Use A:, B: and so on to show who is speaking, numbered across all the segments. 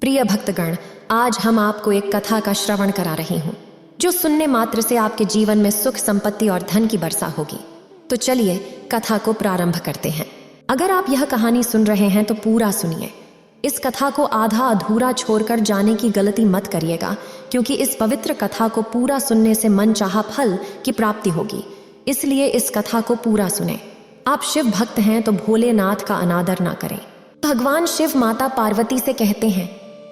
A: प्रिय भक्तगण, आज हम आपको एक कथा का श्रवण करा रही हूँ जो सुनने मात्र से आपके जीवन में सुख, संपत्ति और धन की वर्षा होगी। तो चलिए कथा को प्रारंभ करते हैं। अगर आप यह कहानी सुन रहे हैं तो पूरा सुनिए। इस कथा को आधा अधूरा छोड़कर जाने की गलती मत करिएगा, क्योंकि इस पवित्र कथा को पूरा सुनने से मनचाहा फल की प्राप्ति होगी। इसलिए इस कथा को पूरा सुने। आप शिव भक्त हैं तो भोलेनाथ का अनादर ना करें। भगवान शिव माता पार्वती से कहते हैं,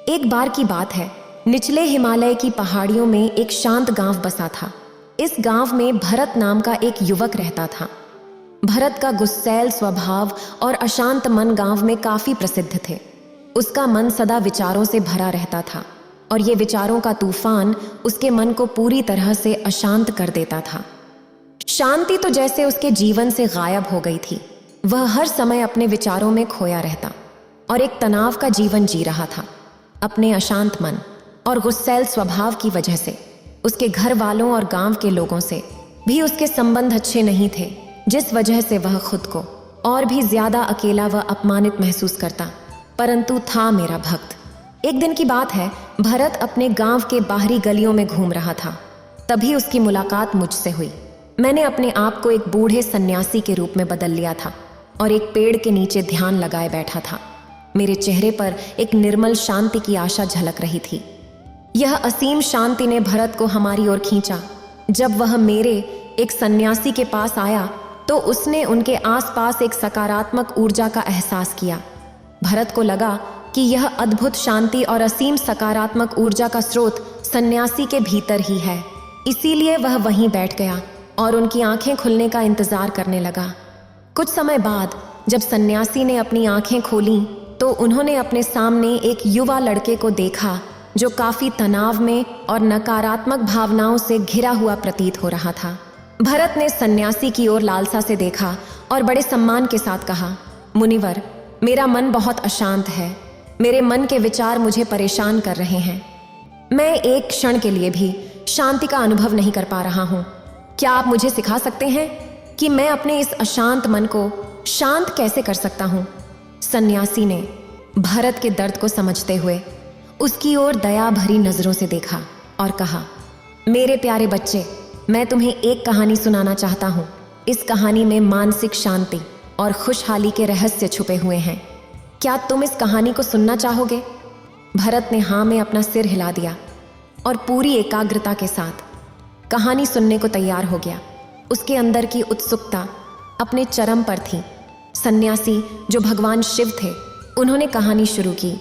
A: एक बार की बात है, निचले हिमालय की पहाड़ियों में एक शांत गांव बसा था। इस गांव में भरत नाम का एक युवक रहता था। भरत का गुस्सैल स्वभाव और अशांत मन गांव में काफी प्रसिद्ध थे। उसका मन सदा विचारों से भरा रहता था और ये विचारों का तूफान उसके मन को पूरी तरह से अशांत कर देता था। शांति तो जैसे उसके जीवन से गायब हो गई थी। वह हर समय अपने विचारों में खोया रहता और एक तनाव का जीवन जी रहा था। अपने अशांत मन और गुस्सैल स्वभाव की वजह से उसके घर वालों और गांव के लोगों से भी उसके संबंध अच्छे नहीं थे, जिस वजह से वह खुद को और भी ज्यादा अकेला व अपमानित महसूस करता। परंतु था मेरा भक्त। एक दिन की बात है, भरत अपने गांव के बाहरी गलियों में घूम रहा था। तभी उसकी मुलाकात मुझसे हुई। मैंने अपने आप को एक बूढ़े सन्यासी के रूप में बदल लिया था और एक पेड़ के नीचे ध्यान लगाए बैठा था। मेरे चेहरे पर एक निर्मल शांति की आशा झलक रही थी। यह असीम शांति ने भरत को हमारी ओर खींचा। जब वह मेरे एक सन्यासी के पास आया तो उसने उनके आसपास एक सकारात्मक ऊर्जा का एहसास किया। भरत को लगा कि यह अद्भुत शांति और असीम सकारात्मक ऊर्जा का स्रोत सन्यासी के भीतर ही है। इसीलिए वह वहीं बैठ गया और उनकी आंखें खुलने का इंतजार करने लगा। कुछ समय बाद जब सन्यासी ने अपनी आंखें खोलीं तो उन्होंने अपने सामने एक युवा लड़के को देखा जो काफी तनाव में और नकारात्मक भावनाओं से घिरा हुआ प्रतीत हो रहा था। भरत ने सन्यासी की ओर लालसा से देखा और बड़े सम्मान के साथ कहा, मुनिवर, मेरा मन बहुत अशांत है। मेरे मन के विचार मुझे परेशान कर रहे हैं। मैं एक क्षण के लिए भी शांति का अनुभव नहीं कर पा रहा हूँ। क्या आप मुझे सिखा सकते हैं कि मैं अपने इस अशांत मन को शांत कैसे कर सकता हूँ? सन्यासी ने भरत के दर्द को समझते हुए उसकी ओर दया भरी नजरों से देखा और कहा, मेरे प्यारे बच्चे, मैं तुम्हें एक कहानी सुनाना चाहता हूँ। इस कहानी में मानसिक शांति और खुशहाली के रहस्य छुपे हुए हैं। क्या तुम इस कहानी को सुनना चाहोगे? भरत ने हाँ में अपना सिर हिला दिया और पूरी एकाग्रता के साथ कहानी सुनने को तैयार हो गया। उसके अंदर की उत्सुकता अपने चरम पर थी। सन्यासी जो भगवान शिव थे, उन्होंने कहानी शुरू की।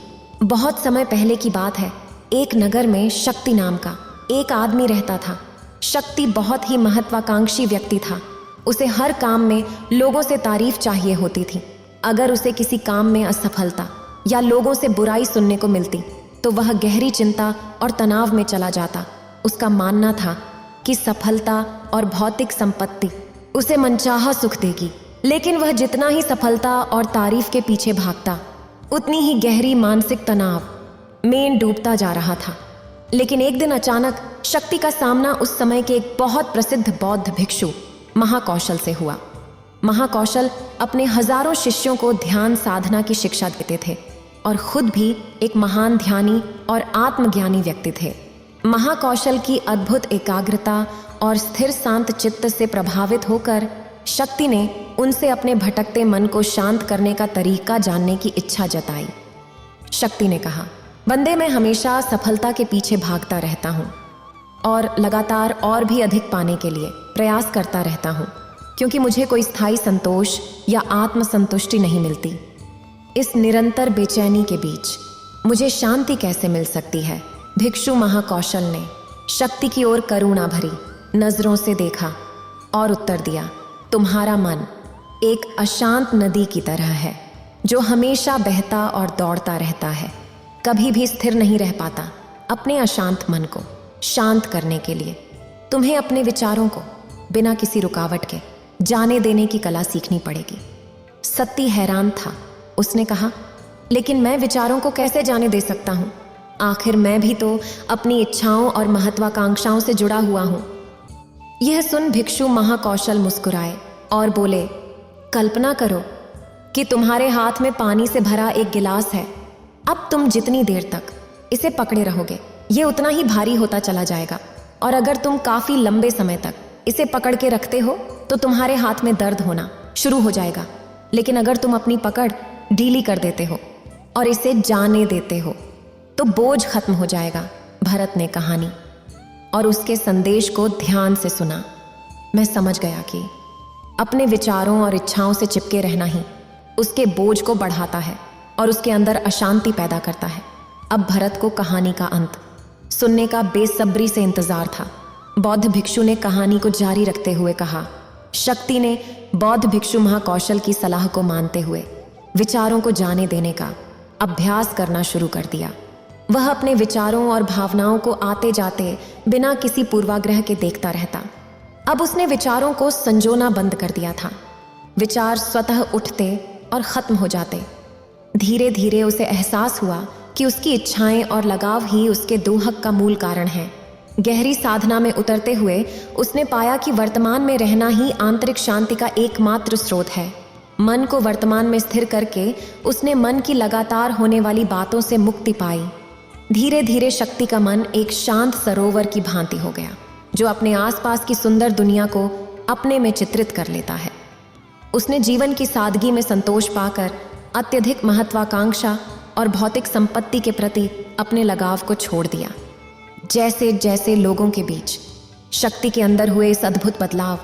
A: बहुत समय पहले की बात है, एक नगर में शक्ति नाम का एक आदमी रहता था। शक्ति बहुत ही महत्वाकांक्षी व्यक्ति था। उसे हर काम में लोगों से तारीफ चाहिए होती थी। अगर उसे किसी काम में असफलता या लोगों से बुराई सुनने को मिलती तो वह गहरी चिंता और तनाव में चला जाता। उसका मानना था कि सफलता और भौतिक संपत्ति उसे मनचाहा सुख देगी, लेकिन वह जितना ही सफलता और तारीफ के पीछे भागता, उतनी ही गहरी मानसिक तनाव में डूबता जा रहा था। लेकिन एक दिन अचानक शक्ति का सामना उस समय के एक बहुत प्रसिद्ध बौद्ध भिक्षु महाकौशल से हुआ। महाकौशल अपने हजारों शिष्यों को ध्यान साधना की शिक्षा देते थे और खुद भी एक महान ध्यानी और आत्मज्ञानी व्यक्ति थे। महाकौशल की अद्भुत एकाग्रता और स्थिर शांत चित्त से प्रभावित होकर शक्ति ने उनसे अपने भटकते मन को शांत करने का तरीका जानने की इच्छा जताई। शक्ति ने कहा, बंदे, मैं हमेशा सफलता के पीछे भागता रहता हूँ और लगातार और भी अधिक पाने के लिए प्रयास करता रहता हूँ, क्योंकि मुझे कोई स्थायी संतोष या आत्मसंतुष्टि नहीं मिलती। इस निरंतर बेचैनी के बीच मुझे शांति कैसे मिल सकती है? भिक्षु महाकौशल ने शक्ति की ओर करुणा भरी नजरों से देखा और उत्तर दिया, तुम्हारा मन एक अशांत नदी की तरह है जो हमेशा बहता और दौड़ता रहता है, कभी भी स्थिर नहीं रह पाता। अपने अशांत मन को शांत करने के लिए तुम्हें अपने विचारों को बिना किसी रुकावट के जाने देने की कला सीखनी पड़ेगी। सत्ती हैरान था। उसने कहा, लेकिन मैं विचारों को कैसे जाने दे सकता हूँ? आखिर मैं भी तो अपनी इच्छाओं और महत्वाकांक्षाओं से जुड़ा हुआ हूँ। यह सुन भिक्षु महाकौशल मुस्कुराए और बोले, कल्पना करो कि तुम्हारे हाथ में पानी से भरा एक गिलास है। अब तुम जितनी देर तक इसे पकड़े रहोगे, ये उतना ही भारी होता चला जाएगा। और अगर तुम काफी लंबे समय तक इसे पकड़ के रखते हो तो तुम्हारे हाथ में दर्द होना शुरू हो जाएगा। लेकिन अगर तुम अपनी पकड़ ढीली कर देते हो और इसे जाने देते हो तो बोझ खत्म हो जाएगा। भरत ने कहानी और उसके संदेश को ध्यान से सुना। मैं समझ गया कि अपने विचारों और इच्छाओं से चिपके रहना ही उसके बोझ को बढ़ाता है और उसके अंदर अशांति पैदा करता है। अब भरत को कहानी का अंत सुनने का बेसब्री से इंतजार था। बौद्ध भिक्षु ने कहानी को जारी रखते हुए कहा। शक्ति ने बौद्ध भिक्षु महाकौशल की सलाह को मानते हुए विचारों को जाने देने का अभ्यास करना शुरू कर दिया। वह अपने विचारों और भावनाओं को आते जाते बिना किसी पूर्वाग्रह के देखता रहता। अब उसने विचारों को संजोना बंद कर दिया था। विचार स्वतः उठते और खत्म हो जाते। धीरे धीरे उसे एहसास हुआ कि उसकी इच्छाएं और लगाव ही उसके दोहक का मूल कारण है। गहरी साधना में उतरते हुए उसने पाया कि वर्तमान में रहना ही आंतरिक शांति का एकमात्र स्रोत है। मन को वर्तमान में स्थिर करके उसने मन की लगातार होने वाली बातों से मुक्ति पाई। धीरे धीरे शक्ति का मन एक शांत सरोवर की भांति हो गया, जो अपने आसपास की सुंदर दुनिया को अपने में चित्रित कर लेता है। उसने जीवन की सादगी में संतोष पाकर अत्यधिक महत्वाकांक्षा और भौतिक संपत्ति के प्रति अपने लगाव को छोड़ दिया। जैसे जैसे लोगों के बीच शक्ति के अंदर हुए इस अद्भुत बदलाव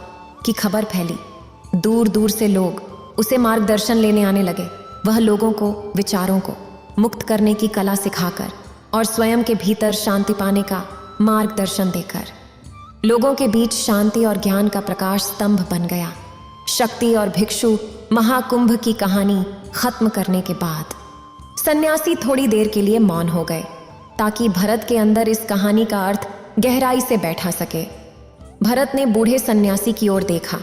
A: की खबर फैली, दूर दूर से लोग उसे मार्गदर्शन लेने आने लगे। वह लोगों को विचारों को मुक्त करने की कला सिखाकर और स्वयं के भीतर शांति पाने का मार्गदर्शन देकर लोगों के बीच शांति और ज्ञान का प्रकाश स्तंभ बन गया। शक्ति और भिक्षु महाकुंभ की कहानी खत्म करने के बाद सन्यासी थोड़ी देर के लिए मौन हो गए, ताकि भरत के अंदर इस कहानी का अर्थ गहराई से बैठा सके। भरत ने बूढ़े सन्यासी की ओर देखा।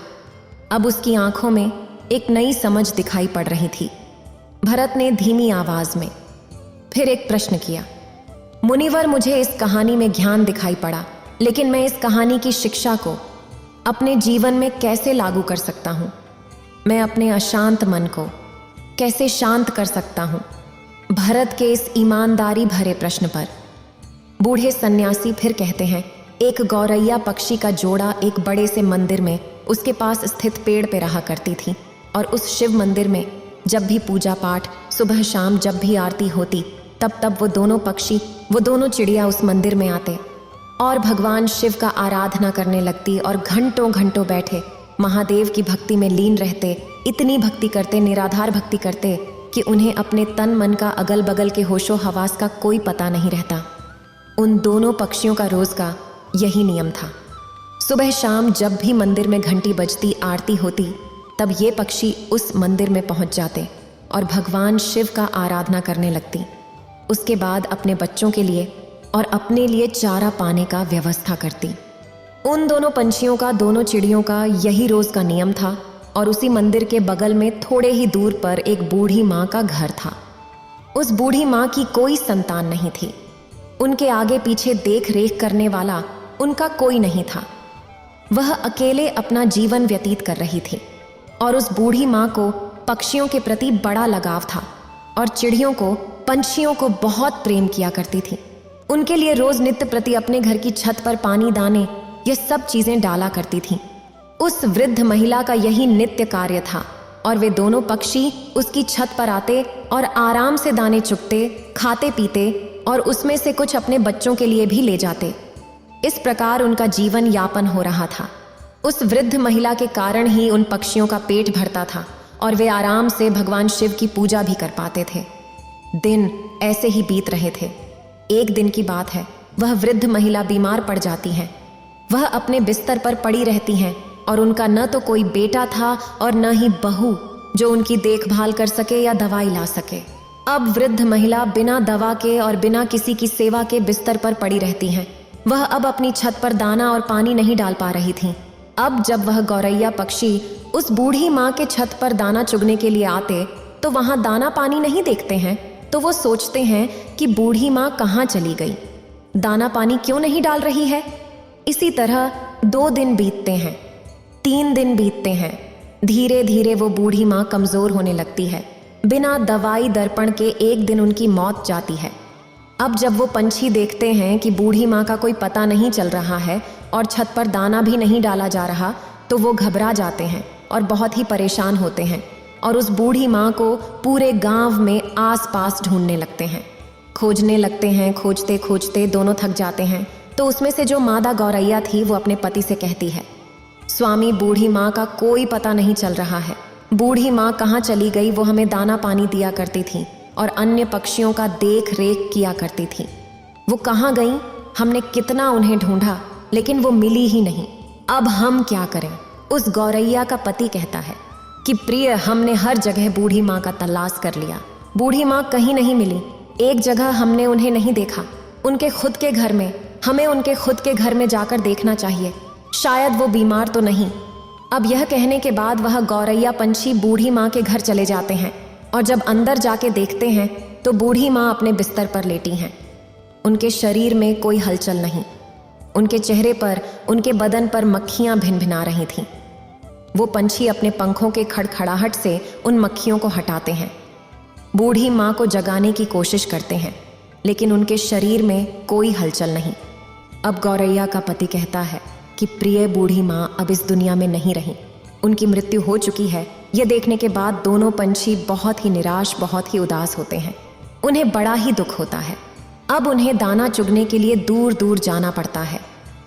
A: अब उसकी आंखों में एक नई समझ दिखाई पड़ रही थी। भरत ने धीमी आवाज में फिर एक प्रश्न किया। मुनिवर, मुझे इस कहानी में ज्ञान दिखाई पड़ा, लेकिन मैं इस कहानी की शिक्षा को अपने जीवन में कैसे लागू कर सकता हूँ? मैं अपने अशांत मन को कैसे शांत कर सकता हूँ? भरत के इस ईमानदारी भरे प्रश्न पर बूढ़े सन्यासी फिर कहते हैं, एक गौरैया पक्षी का जोड़ा एक बड़े से मंदिर में उसके पास स्थित पेड़ पे रहा करती थी, और उस शिव मंदिर में जब भी पूजा पाठ, सुबह शाम जब भी आरती होती, तब तब वो दोनों पक्षी, वो दोनों चिड़िया उस मंदिर में आते और भगवान शिव का आराधना करने लगती और घंटों घंटों बैठे महादेव की भक्ति में लीन रहते। इतनी भक्ति करते, निराधार भक्ति करते कि उन्हें अपने तन मन का अगल बगल के होशो हवास का कोई पता नहीं रहता। उन दोनों पक्षियों का रोज का यही नियम था। सुबह शाम जब भी मंदिर में घंटी बजती, आरती होती, तब ये पक्षी उस मंदिर में पहुंच जाते और भगवान शिव का आराधना करने लगती। उसके बाद अपने बच्चों के लिए और अपने लिए चारा पाने का व्यवस्था करती। उन दोनों पंछियों का, दोनों चिड़ियों का यही रोज का नियम था। और उसी मंदिर के बगल में थोड़े ही दूर पर एक बूढ़ी माँ का घर था। उस बूढ़ी माँ की कोई संतान नहीं थी। उनके आगे पीछे देख रेख करने वाला उनका कोई नहीं था। वह अकेले अपना जीवन व्यतीत कर रही थी और उस बूढ़ी माँ को पक्षियों के प्रति बड़ा लगाव था और चिड़ियों को, पंछियों को बहुत प्रेम किया करती थी। उनके लिए रोज नित्य प्रति अपने घर की छत पर पानी, दाने, ये सब चीजें डाला करती थी। उस वृद्ध महिला का यही नित्य कार्य था और वे दोनों पक्षी उसकी छत पर आते और आराम से दाने चुगते, खाते पीते और उसमें से कुछ अपने बच्चों के लिए भी ले जाते। इस प्रकार उनका जीवन यापन हो रहा था। उस वृद्ध महिला के कारण ही उन पक्षियों का पेट भरता था और वे आराम से भगवान शिव की पूजा भी कर पाते थे। दिन ऐसे ही बीत रहे थे। एक दिन की बात है, वह वृद्ध महिला बीमार पड़ जाती है। वह अपने बिस्तर पर पड़ी रहती हैं और उनका न तो कोई बेटा था और न ही बहू जो उनकी देखभाल कर सके या दवाई ला सके। अब वृद्ध महिला बिना दवा के और बिना किसी की सेवा के बिस्तर पर पड़ी रहती हैं। वह अब अपनी छत पर दाना और पानी नहीं डाल पा रही थी। अब जब वह गौरैया पक्षी उस बूढ़ी माँ के छत पर दाना चुगने के लिए आते तो वहां दाना पानी नहीं देखते हैं, तो वो सोचते हैं कि बूढ़ी माँ कहाँ चली गई, दाना पानी क्यों नहीं डाल रही है। इसी तरह 2 दिन बीतते हैं, 3 दिन बीतते हैं। धीरे धीरे वो बूढ़ी माँ कमजोर होने लगती है। बिना दवाई दर्पण के एक दिन उनकी मौत जाती है। अब जब वो पंछी देखते हैं कि बूढ़ी माँ का कोई पता नहीं चल रहा है और छत पर दाना भी नहीं डाला जा रहा, तो वो घबरा जाते हैं और बहुत ही परेशान होते हैं और उस बूढ़ी माँ को पूरे गांव में आसपास ढूंढने लगते हैं, खोजने लगते हैं। खोजते खोजते दोनों थक जाते हैं। तो उसमें से जो मादा गौरैया थी वो अपने पति से कहती है, स्वामी, बूढ़ी माँ का कोई पता नहीं चल रहा है। बूढ़ी माँ कहाँ चली गई? वो हमें दाना पानी दिया करती थी और अन्य पक्षियों का देख रेख किया करती थी। वो कहाँ गई? हमने कितना उन्हें ढूंढा लेकिन वो मिली ही नहीं। अब हम क्या करें? उस गौरैया का पति कहता है कि प्रिय, हमने हर जगह बूढ़ी माँ का तलाश कर लिया, बूढ़ी माँ कहीं नहीं मिली। एक जगह हमने उन्हें नहीं देखा, उनके खुद के घर में। हमें उनके खुद के घर में जाकर देखना चाहिए, शायद वो बीमार तो नहीं। अब यह कहने के बाद वह गौरैया पंछी बूढ़ी माँ के घर चले जाते हैं और जब अंदर जाके देखते हैं तो बूढ़ी माँ अपने बिस्तर पर लेटी हैं। उनके शरीर में कोई हलचल नहीं, उनके चेहरे पर, उनके बदन पर मक्खियाँ भिनभिना रही थीं। वो पंछी अपने पंखों के खड़खड़ाहट से उन मक्खियों को हटाते हैं, बूढ़ी माँ को जगाने की कोशिश करते हैं, लेकिन उनके शरीर में कोई हलचल नहीं। अब गौरैया का पति कहता है कि प्रिय, बूढ़ी माँ अब इस दुनिया में नहीं रही, उनकी मृत्यु हो चुकी है। यह देखने के बाद दोनों पंछी बहुत ही निराश, बहुत ही उदास होते हैं। उन्हें बड़ा ही दुख होता है। अब उन्हें दाना चुगने के लिए दूर दूर जाना पड़ता है।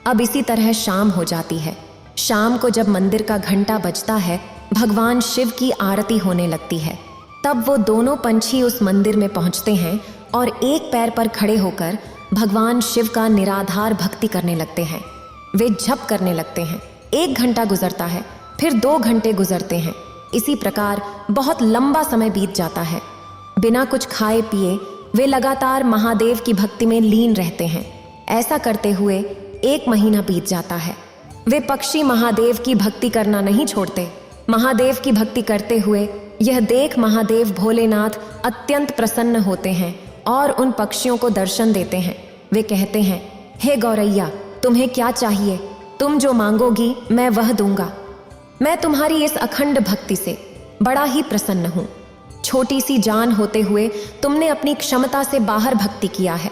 A: अब इसी तरह शाम हो जाती है। शाम को जब मंदिर का घंटा बजता है, भगवान शिव की आरती होने लगती है। तब वो दोनों पंछी उस मंदिर में पहुंचते हैं और एक पैर पर खड़े होकर भगवान शिव का निराधार भक्ति करने लगते हैं। वे जप करने लगते हैं। 1 घंटा गुजरता है, फिर 2 घंटे गुजरते हैं। इसी प्रकार बहुत लंबा समय बीत जाता है। बिना कुछ खाए पिए वे लगातार महादेव की भक्ति में लीन रहते हैं। ऐसा करते हुए 1 महीना बीत जाता है। वे पक्षी महादेव की भक्ति करना नहीं छोड़ते। महादेव की भक्ति करते हुए यह देख महादेव भोलेनाथ अत्यंत प्रसन्न होते हैं और उन पक्षियों को दर्शन देते हैं। वे कहते हैं, हे गौरैया, तुम्हें क्या चाहिए? तुम जो मांगोगी मैं वह दूंगा। मैं तुम्हारी इस अखंड भक्ति से बड़ा ही प्रसन्न हूँ। छोटी सी जान होते हुए तुमने अपनी क्षमता से बाहर भक्ति किया है,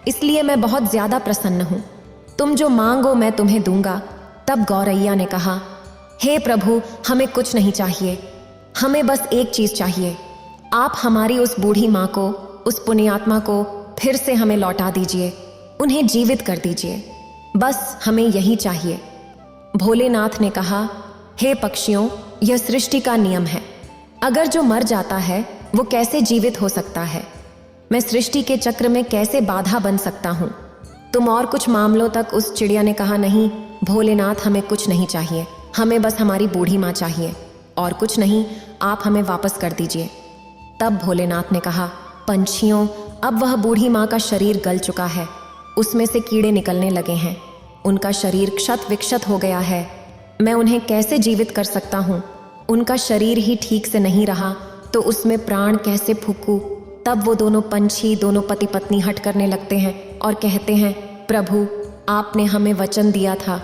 A: इसलिए मैं बहुत ज्यादा प्रसन्न हूँ। तुम जो मांगो मैं तुम्हें दूंगा। तब गौरैया ने कहा, हे प्रभु, हमें कुछ नहीं चाहिए, हमें बस एक चीज चाहिए। आप हमारी उस बूढ़ी माँ को, उस पुण्यात्मा को फिर से हमें लौटा दीजिए, उन्हें जीवित कर दीजिए, बस हमें यही चाहिए। भोलेनाथ ने कहा, हे पक्षियों, यह सृष्टि का नियम है। अगर जो मर जाता है वो कैसे जीवित हो सकता है? मैं सृष्टि के चक्र में कैसे बाधा बन सकता हूँ? तुम और कुछ मामलों तक। उस चिड़िया ने कहा, नहीं भोलेनाथ, हमें कुछ नहीं चाहिए, हमें बस हमारी बूढ़ी माँ चाहिए, और कुछ नहीं, आप हमें वापस कर दीजिए। तब भोलेनाथ ने कहा, पंछियों, अब वह बूढ़ी माँ का शरीर गल चुका है, उसमें से कीड़े निकलने लगे हैं, उनका शरीर क्षत विक्षत हो गया है, मैं उन्हें कैसे जीवित कर सकता हूँ? उनका शरीर ही ठीक से नहीं रहा तो उसमें प्राण कैसे फूंकूं? तब वो दोनों पंछी, दोनों पति पत्नी हट करने लगते हैं और कहते हैं, प्रभु, आपने हमें वचन दिया था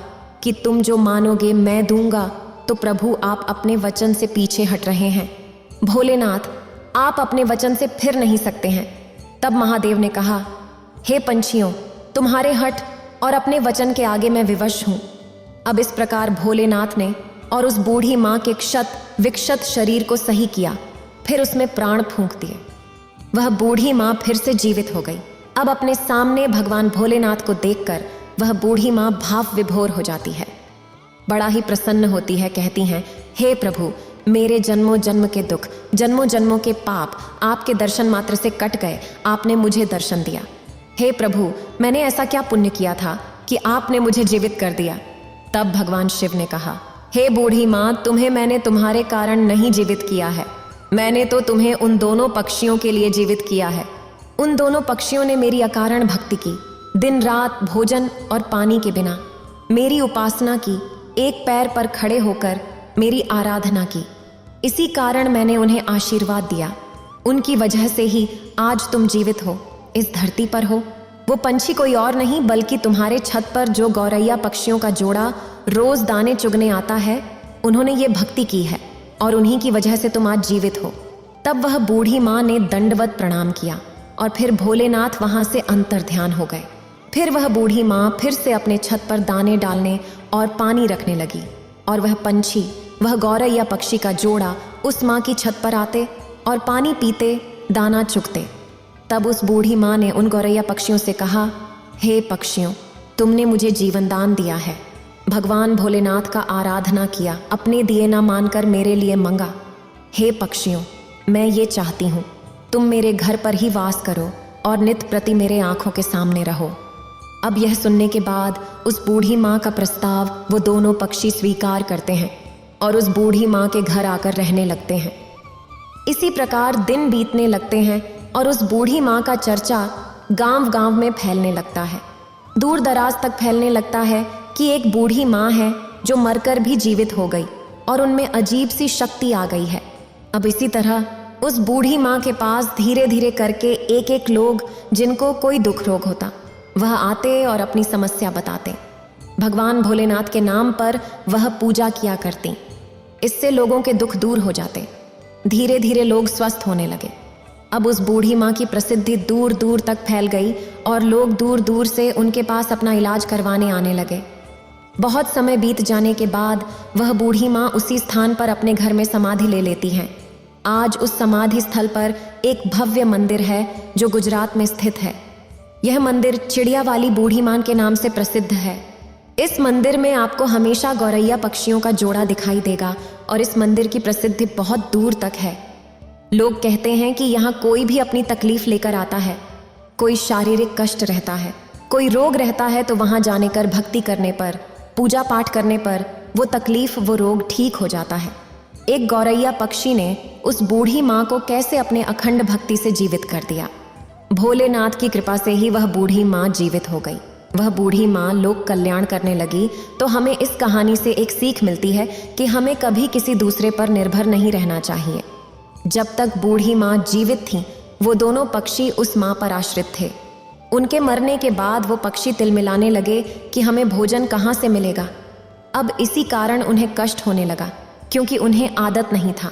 A: कि तुम जो मानोगे मैं दूंगा, तो प्रभु आप अपने वचन से पीछे हट रहे हैं। भोलेनाथ, आप अपने वचन से फिर नहीं सकते हैं। तब महादेव ने कहा, हे पंछियों, तुम्हारे हट और अपने वचन के आगे मैं विवश हूँ। अब इस प्रकार भोलेनाथ ने और उस बूढ़ी माँ के क्षत विक्षत शरीर को सही किया, फिर उसमें प्राण फूंक दिए। वह बूढ़ी माँ फिर से जीवित हो गई। अब अपने सामने भगवान भोलेनाथ को देखकर वह बूढ़ी माँ भाव विभोर हो जाती है, बड़ा ही प्रसन्न होती है। कहती हैं, हे प्रभु, मेरे जन्मों जन्म के दुख, जन्मों जन्मों के पाप आपके दर्शन मात्र से कट गए। आपने मुझे दर्शन दिया। हे प्रभु, मैंने ऐसा क्या पुण्य किया था कि आपने मुझे जीवित कर दिया? तब भगवान शिव ने कहा, हे बूढ़ी माँ, तुम्हें मैंने तुम्हारे कारण नहीं जीवित किया है, मैंने तो तुम्हें उन दोनों पक्षियों के लिए जीवित किया है। उन दोनों पक्षियों ने मेरी अकारण भक्ति की, दिन रात भोजन और पानी के बिना मेरी उपासना की, एक पैर पर खड़े होकर मेरी आराधना की। इसी कारण मैंने उन्हें आशीर्वाद दिया। उनकी वजह से ही आज तुम जीवित हो, इस धरती पर हो। वो पंछी कोई और नहीं बल्कि तुम्हारे छत पर जो गौरैया पक्षियों का जोड़ा रोज दाने चुगने आता है, उन्होंने ये भक्ति की है और उन्हीं की वजह से तुम आज जीवित हो। तब वह बूढ़ी माँ ने दंडवत प्रणाम किया और फिर भोलेनाथ वहां से अंतर्ध्यान हो गए। फिर वह बूढ़ी माँ फिर से अपने छत पर दाने डालने और पानी रखने लगी और वह पंछी, वह गौरैया पक्षी का जोड़ा उस माँ की छत पर आते और पानी पीते, दाना चुगते। तब उस बूढ़ी माँ ने उन गौरैया पक्षियों से कहा, हे पक्षियों, तुमने मुझे जीवन दान दिया है। भगवान भोलेनाथ का आराधना किया, अपने दिए ना मानकर मेरे लिए मंगा। हे पक्षियों, मैं ये चाहती हूँ तुम मेरे घर पर ही वास करो और नित प्रति मेरे आंखों के सामने रहो। अब यह सुनने के बाद उस बूढ़ी माँ का प्रस्ताव वो दोनों पक्षी स्वीकार करते हैं और उस बूढ़ी माँ के घर आकर रहने लगते हैं। इसी प्रकार दिन बीतने लगते हैं और उस बूढ़ी माँ का चर्चा गांव-गांव में फैलने लगता है। दूर दराज तक फैलने लगता है कि एक बूढ़ी माँ है जो मरकर भी जीवित हो गई और उनमें अजीब सी शक्ति आ गई है। अब इसी तरह उस बूढ़ी माँ के पास धीरे धीरे करके एक एक लोग जिनको कोई दुख रोग होता वह आते और अपनी समस्या बताते। भगवान भोलेनाथ के नाम पर वह पूजा किया करती। इससे लोगों के दुख दूर हो जाते। धीरे धीरे लोग स्वस्थ होने लगे। अब उस बूढ़ी माँ की प्रसिद्धि दूर दूर तक फैल गई और लोग दूर दूर से उनके पास अपना इलाज करवाने आने लगे। बहुत समय बीत जाने के बाद वह बूढ़ी माँ उसी स्थान पर अपने घर में समाधि ले लेती हैं। आज उस समाधि स्थल पर एक भव्य मंदिर है जो गुजरात में स्थित है। यह मंदिर चिड़िया वाली बूढ़ी माँ के नाम से प्रसिद्ध है। इस मंदिर में आपको हमेशा गौरैया पक्षियों का जोड़ा दिखाई देगा और इस मंदिर की प्रसिद्धि बहुत दूर तक है। लोग कहते हैं कि यहाँ कोई भी अपनी तकलीफ लेकर आता है, कोई शारीरिक कष्ट रहता है, कोई रोग रहता है, तो वहाँ जाने कर भक्ति करने पर, पूजा पाठ करने पर वो तकलीफ, वो रोग ठीक हो जाता है। एक गौरैया पक्षी ने उस बूढ़ी माँ को कैसे अपने अखंड भक्ति से जीवित कर दिया। भोलेनाथ की कृपा से ही वह बूढ़ी माँ जीवित हो गई। वह बूढ़ी माँ लोक कल्याण करने लगी। तो हमें इस कहानी से एक सीख मिलती है कि हमें कभी किसी दूसरे पर निर्भर नहीं रहना चाहिए। जब तक बूढ़ी माँ जीवित थी वो दोनों पक्षी उस माँ पर आश्रित थे। उनके मरने के बाद वो पक्षी तिलमिलाने लगे कि हमें भोजन कहाँ से मिलेगा। अब इसी कारण उन्हें कष्ट होने लगा क्योंकि उन्हें आदत नहीं था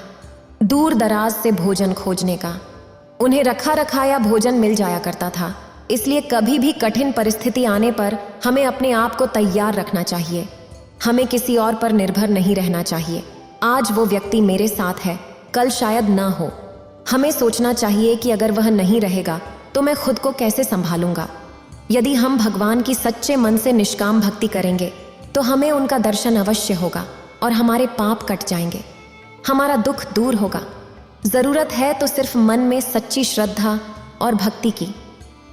A: दूर दराज से भोजन खोजने का। उन्हें रखा रखाया भोजन मिल जाया करता था। इसलिए कभी भी कठिन परिस्थिति आने पर हमें अपने आप को तैयार रखना चाहिए। हमें किसी और पर निर्भर नहीं रहना चाहिए। आज वो व्यक्ति मेरे साथ है, कल शायद ना हो। हमें सोचना चाहिए कि अगर वह नहीं रहेगा तो मैं खुद को कैसे संभालूंगा। यदि हम भगवान की सच्चे मन से निष्काम भक्ति करेंगे तो हमें उनका दर्शन अवश्य होगा और हमारे पाप कट जाएंगे, हमारा दुख दूर होगा। जरूरत है तो सिर्फ मन में सच्ची श्रद्धा और भक्ति की,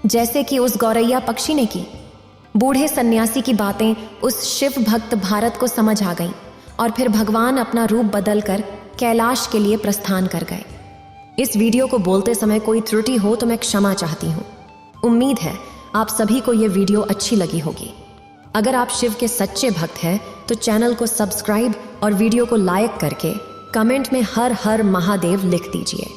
A: जैसे कि उस गौरैया पक्षी ने की। बूढ़े सन्यासी की बातें उस शिव भक्त भारत को समझ आ गईं और फिर भगवान अपना रूप बदलकर कैलाश के लिए प्रस्थान कर गए। इस वीडियो को बोलते समय कोई त्रुटि हो तो मैं क्षमा चाहती हूँ। उम्मीद है आप सभी को ये वीडियो अच्छी लगी होगी। अगर आप शिव के सच्चे भक्त हैं तो चैनल को सब्सक्राइब और वीडियो को लाइक करके कमेंट में हर हर महादेव लिख दीजिए।